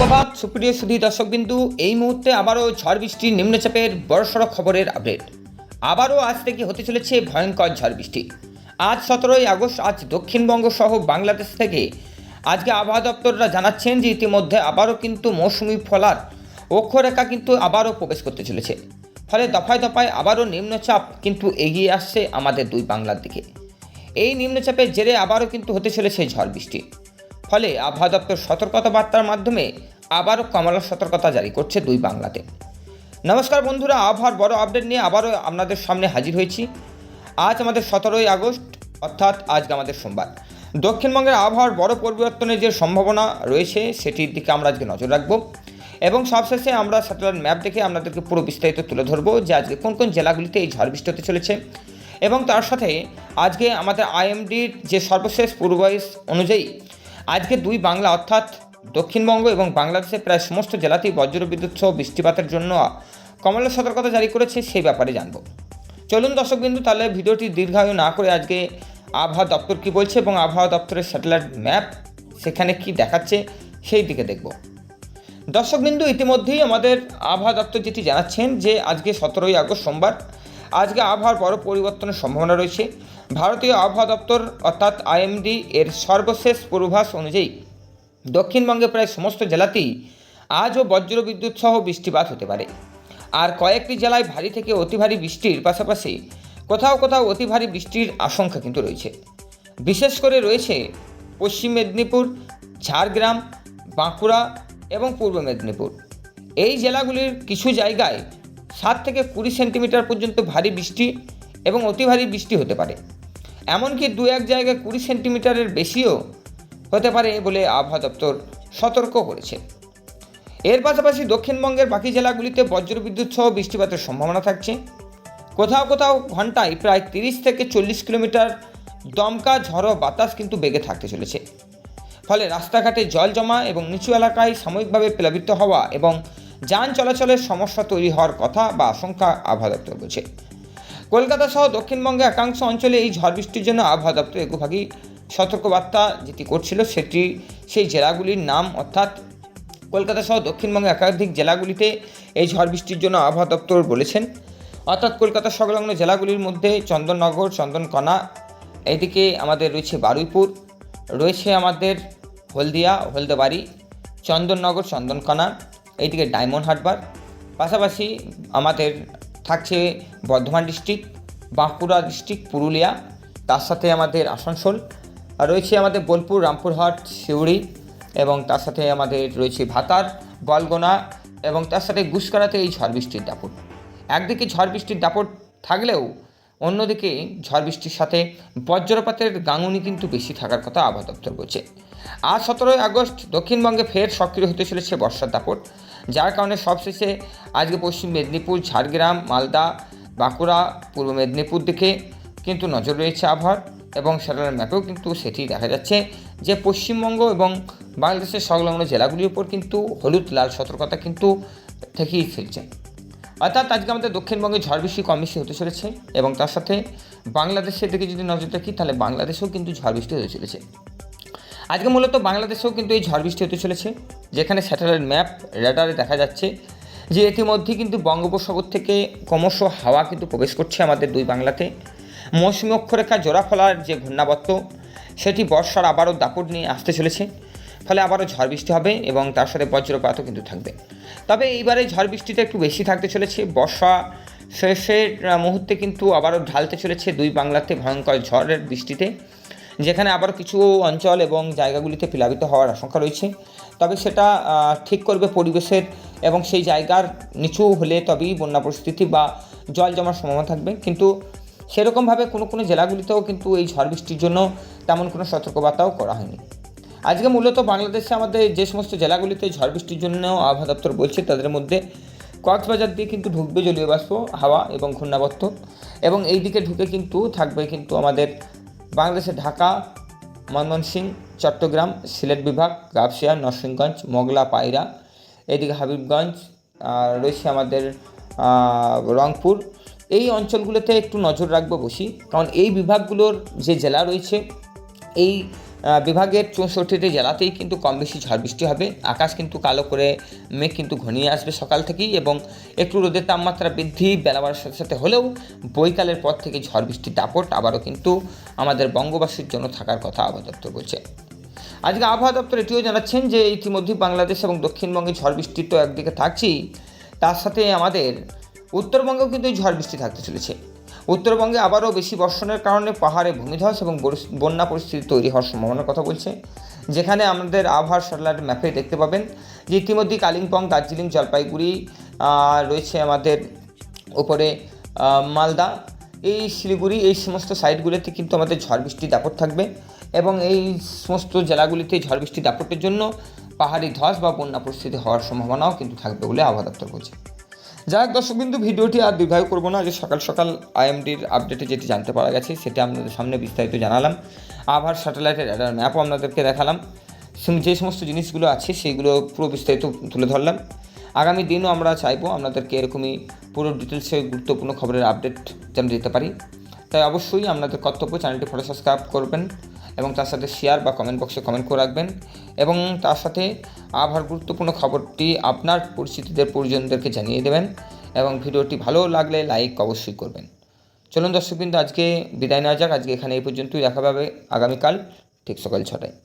সুপ্রভাত সুপ্রিয় সুধী দর্শকবিন্দু। এই মুহূর্তে আবারও ঝড় বৃষ্টি নিম্নচাপের বড়সড় খবরের আপডেট। আবারও আজ থেকে হতে চলেছে ভয়ঙ্কর ঝড় বৃষ্টি। আজ 17ই আগস্ট, আজ দক্ষিণবঙ্গ সহ বাংলাদেশ থেকে আজকে আবহাওয়া দপ্তররা জানাচ্ছেন যে ইতিমধ্যে আবারও কিন্তু মৌসুমি ফলার অক্ষরেখা কিন্তু আবারও প্রবেশ করতে চলেছে। ফলে দফায় দফায় আবারও নিম্নচাপ কিন্তু এগিয়ে আসছে আমাদের দুই বাংলার দিকে। এই নিম্নচাপের জেরে আবারও কিন্তু হতে চলেছে ঝড় বৃষ্টি। ফলে আবহাওয়া দপ্তর সতর্কতা বার্তার মাধ্যমে আবারও কমলা সতর্কতা জারি করছে দুই বাংলাতে। নমস্কার বন্ধুরা, আবহাওয়ার বড় আপডেট নিয়ে আবারও আপনাদের সামনে হাজির হয়েছি। আজ আমাদের 17ই আগস্ট, অর্থাৎ আজকে আমাদের সোমবার। দক্ষিণবঙ্গের আবহাওয়ার বড় পরিবর্তনের যে সম্ভাবনা রয়েছে সেটির দিকে আমরা আজকে নজর রাখব এবং সবশেষে আমরা স্যাটেলাইট ম্যাপ দেখে আপনাদেরকে পুরো বিস্তারিত তুলে ধরবো যে আজকে কোন কোন জেলাগুলিতে এই ঝড় বৃষ্টি হতে চলেছে এবং তার সাথে আজকে আমাদের আইএমডির যে সর্বশেষ পূর্বাভাস অনুযায়ী আজকে দুই বাংলা অর্থাৎ দক্ষিণবঙ্গ এবং বাংলাদেশের প্রায় সমস্ত জেলাতেই বজ্রবিদ্যুৎ সহ বৃষ্টিপাতের জন্য কমলা সতর্কতা জারি করেছে, সেই ব্যাপারে জানব। চলুন দর্শকবিন্দু, তাহলে ভিডিওটি দীর্ঘায়ু না করে আজকে আবহাওয়া দপ্তর কী বলছে এবং আবহাওয়া দপ্তরের স্যাটেলাইট ম্যাপ সেখানে কি দেখাচ্ছে সেই দিকে দেখব। দর্শকবিন্দু, ইতিমধ্যেই আমাদের আবহাওয়া দপ্তর যেটি জানাচ্ছেন যে আজকে 17ই আগস্ট সোমবার, আজকে আবহাওয়ার বড় পরিবর্তনের সম্ভাবনা রয়েছে। ভারতীয় আবহাওয়া দপ্তর অর্থাৎ আইএমডি এর সর্বশেষ পূর্বাভাস অনুযায়ী দক্ষিণবঙ্গে প্রায় সমস্ত জেলাতেই আজও বজ্রবিদ্যুৎ সহ বৃষ্টিপাত হতে পারে। আর কয়েকটি জেলায় ভারী থেকে অতি ভারী বৃষ্টির পাশাপাশি কোথাও কোথাও অতি ভারী বৃষ্টির আশঙ্কা কিন্তু রয়েছে। বিশেষ করে রয়েছে পশ্চিম মেদিনীপুর, ঝাড়গ্রাম, বাঁকুড়া এবং পূর্ব মেদিনীপুর। এই জেলাগুলির কিছু জায়গায় 7 থেকে 20 সেন্টিমিটার পর্যন্ত ভারী বৃষ্টি এবং অতি ভারী বৃষ্টি হতে পারে। এমনকি 2-1 জায়গায় 20 সেন্টিমিটারের বেশিও হতে পারে বলে আবহাওয়া দপ্তর সতর্ক করেছে। এর পাশাপাশি দক্ষিণবঙ্গের বাকি জেলাগুলিতে বজ্রবিদ্যুৎ সহ বৃষ্টিপাতের সম্ভাবনা থাকছে। কোথাও কোথাও ঘন্টায় প্রায় 30 থেকে 40 কিলোমিটার দমকা ঝড়ো বাতাস কিন্তু বেগে থাকতে চলেছে। ফলে রাস্তাঘাটে জল জমা এবং নিচু এলাকায় সাময়িকভাবে প্লাবিত হওয়া এবং যান চলাচলের সমস্যা তৈরি হওয়ার কথা বা আশঙ্কা আবহাওয়া দপ্তর বলছে। কলকাতা সহ দক্ষিণবঙ্গে একাংশ অঞ্চলে এই ঝড় বৃষ্টির জন্য আবহাওয়া দপ্তর একুভাগী সতর্কবার্তা যেটি করছিল সেটি সেই জেলাগুলির নাম, অর্থাৎ কলকাতা সহ দক্ষিণবঙ্গে একাধিক জেলাগুলিতে এই ঝড় বৃষ্টির জন্য আবহাওয়া দপ্তর বলেছেন। অর্থাৎ কলকাতা সংলগ্ন জেলাগুলির মধ্যে চন্দননগর, চন্দনকণা, এইদিকে আমাদের রয়েছে বারুইপুর, রয়েছে আমাদের হলদিয়া, হলদেবাড়ি, চন্দননগর, চন্দনকণা, এইদিকে ডায়মন্ড হারবার, পাশাপাশি আমাদের থাকছে বর্ধমান ডিস্ট্রিক্ট, বাঁকুড়া ডিস্ট্রিক্ট, পুরুলিয়া, তার সাথে আমাদের আসানসোল, আর রয়েছে আমাদের বোলপুর, রামপুরহাট, সিউড়ি এবং তার সাথে আমাদের রয়েছে ভাতার, বলগোনা এবং তার সাথে গুসকরাতে এই ঝড় বৃষ্টির দাপট। একদিকে ঝড় বৃষ্টির দাপট থাকলেও অন্যদিকে ঝড় বৃষ্টির সাথে বজ্রপাতের গাঙুনি কিন্তু বেশি থাকার কথা আবহাওয়া দপ্তর বলছে। আজ 17ই আগস্ট দক্ষিণবঙ্গে ফের সক্রিয় হতে চলেছে বর্ষার দাপট, যার কারণে সবশেষে আজকে পশ্চিম মেদিনীপুর, ঝাড়গ্রাম, মালদা, বাঁকুড়া, পূর্ব মেদিনীপুর দিকে কিন্তু নজর রয়েছে আবহাওয়ার এবং স্যাটেলাইট ম্যাপেও কিন্তু সেটি দেখা যাচ্ছে যে পশ্চিমবঙ্গ এবং বাংলাদেশের সংলগ্ন জেলাগুলির উপর কিন্তু হলুদ লাল সতর্কতা কিন্তু থেকেই ফেলছে। অর্থাৎ আজকে আমাদের দক্ষিণবঙ্গে ঝড় বৃষ্টি কম বেশি হতে চলেছে এবং তার সাথে বাংলাদেশের দিকে যদি নজর রাখি তাহলে বাংলাদেশেও কিন্তু ঝড় বৃষ্টি হতে চলেছে। আজকে মূলত বাংলাদেশেও কিন্তু এই ঝড় বৃষ্টি হতে চলেছে, যেখানে স্যাটেলাইট ম্যাপ রেডারে দেখা যাচ্ছে যে ইতিমধ্যেই কিন্তু বঙ্গোপসাগর থেকে ক্রমশ হাওয়া কিন্তু প্রবেশ করছে আমাদের দুই বাংলাতে। মৌসুমী অক্ষরেখা জোড়া ফলার যে ঘূর্ণাবর্ত সেটি বর্ষার আবারও দাপট নিয়ে আসতে চলেছে। ফলে আবারও ঝড় বৃষ্টি হবে এবং তার সাথে বজ্রপাতও কিন্তু থাকবে। তবে এইবারে ঝড় বৃষ্টিটা একটু বেশি থাকতে চলেছে। বর্ষা শেষের মুহূর্তে কিন্তু আবারও ঢালতে চলেছে দুই বাংলাতে ভয়ঙ্কর ঝড়ের বৃষ্টিতে, যেখানে আবারও কিছু অঞ্চল এবং জায়গাগুলিতে প্লাবিত হওয়ার আশঙ্কা রয়েছে। তবে সেটা ঠিক করবে পরিবেশের এবং সেই জায়গার নিচু হলে তবেই বন্যা পরিস্থিতি বা জল জমার সম্ভাবনা থাকবে। কিন্তু সেরকমভাবে কোনো জেলাগুলিতেও কিন্তু এই ঝড় বৃষ্টির জন্য তেমন কোনো সতর্কবার্তাও করা হয়নি। আজকে মূলত বাংলাদেশে আমাদের যে সমস্ত জেলাগুলিতে ঝড় বৃষ্টির জন্য আবহাওয়া দপ্তর বলছে তাদের মধ্যে কক্সবাজার দিয়ে কিন্তু ঢুকবে জলীয় বাষ্প হাওয়া এবং ঘূর্ণাবর্ত এবং এই দিকে ঢুকে কিন্তু থাকবে কিন্তু আমাদের বাংলাদেশের ঢাকা, ময়মনসিংহ, চট্টগ্রাম, সিলেট বিভাগ, গাবসিয়া, নরসিংগঞ্জ, মোগলা, পায়রা, এইদিকে হাবিবগঞ্জ, রয়েছে আমাদের রংপুর। এই অঞ্চলগুলোতে একটু নজর রাখবো বেশি, কারণ এই বিভাগগুলোর যে জেলা রয়েছে এই বিভাগের 64টি জেলাতেই কিন্তু কম বেশি ঝড় বৃষ্টি হবে। আকাশ কিন্তু কালো করে মেঘ কিন্তু ঘনিয়ে আসবে সকাল থেকেই, এবং একটু রোদের তাপমাত্রা বৃদ্ধি বেলা বাড়ার সাথে সাথে হলেও বৈকালের পর থেকে ঝড় বৃষ্টির দাপট আবারও কিন্তু আমাদের বঙ্গবাসীর জন্য থাকার কথা আবহাওয়া দপ্তর বলছে। আজকে আবহাওয়া দপ্তর এটিও জানাচ্ছেন যে ইতিমধ্যেই বাংলাদেশ এবং দক্ষিণবঙ্গে ঝড় বৃষ্টি তো একদিকে থাকছেই, তার সাথে আমাদের উত্তরবঙ্গেও কিন্তু এই ঝড় বৃষ্টি থাকতে চলেছে। উত্তরবঙ্গে আবারও বেশি বর্ষণের কারণে পাহাড়ে ভূমিধস এবং বন্যা পরিস্থিতি তৈরি হওয়ার সম্ভাবনার কথা বলছে, যেখানে আমাদের আবহাওয়ার স্যাটেলাইট ম্যাপে দেখতে পাবেন যে ইতিমধ্যেই কালিম্পং, দার্জিলিং, জলপাইগুড়ি রয়েছে আমাদের উপরে, মালদা, এই শিলিগুড়ি, এই সমস্ত সাইটগুলিতে কিন্তু আমাদের ঝড় বৃষ্টি দাপট থাকবে, এবং এই সমস্ত জেলাগুলিতে ঝড় বৃষ্টি দাপটের জন্য পাহাড়ি ধস বা বন্যা পরিস্থিতি হওয়ার সম্ভাবনাও কিন্তু থাকবে বলে আবহাওয়া দপ্তর বলছে। যাই হোক দর্শক বিন্দু, ভিডিওটি আর দীর্ঘায়ু করবো না। যে সকাল সকাল আইএমডির আপডেটে যেটি জানতে পারা গেছে সেটা আপনাদের সামনে বিস্তারিত জানালাম। আবহাওয়ার স্যাটেলাইটের র্যাডার ম্যাপও আপনাদেরকে দেখালাম। যে সমস্ত জিনিসগুলো আছে সেইগুলো পুরো বিস্তারিত তুলে ধরলাম। আগামী দিনও আমরা চাইবো আপনাদেরকে এরকমই পুরো ডিটেলসে গুরুত্বপূর্ণ খবরের আপডেট যেন দিতে পারি। তাই অবশ্যই আপনাদের কর্তব্য চ্যানেলটি ফলো সাবস্ক্রাইব করবেন, এবং তার সাথে শেয়ার বা কমেন্ট বক্সে কমেন্ট করে রাখবেন, এবং তার সাথে আবহাওয়ার গুরুত্বপূর্ণ খবরটি আপনার পরিচিতদের পরিজনদেরকে জানিয়ে দেবেন, এবং ভিডিওটি ভালো লাগলে লাইক অবশ্যই করবেন। চলুন দর্শকবৃন্দ, আজকে বিদায় নেওয়া যাক। আজকে এখানে এই পর্যন্তই, দেখা পাবে আগামীকাল ঠিক সকাল 6টায়।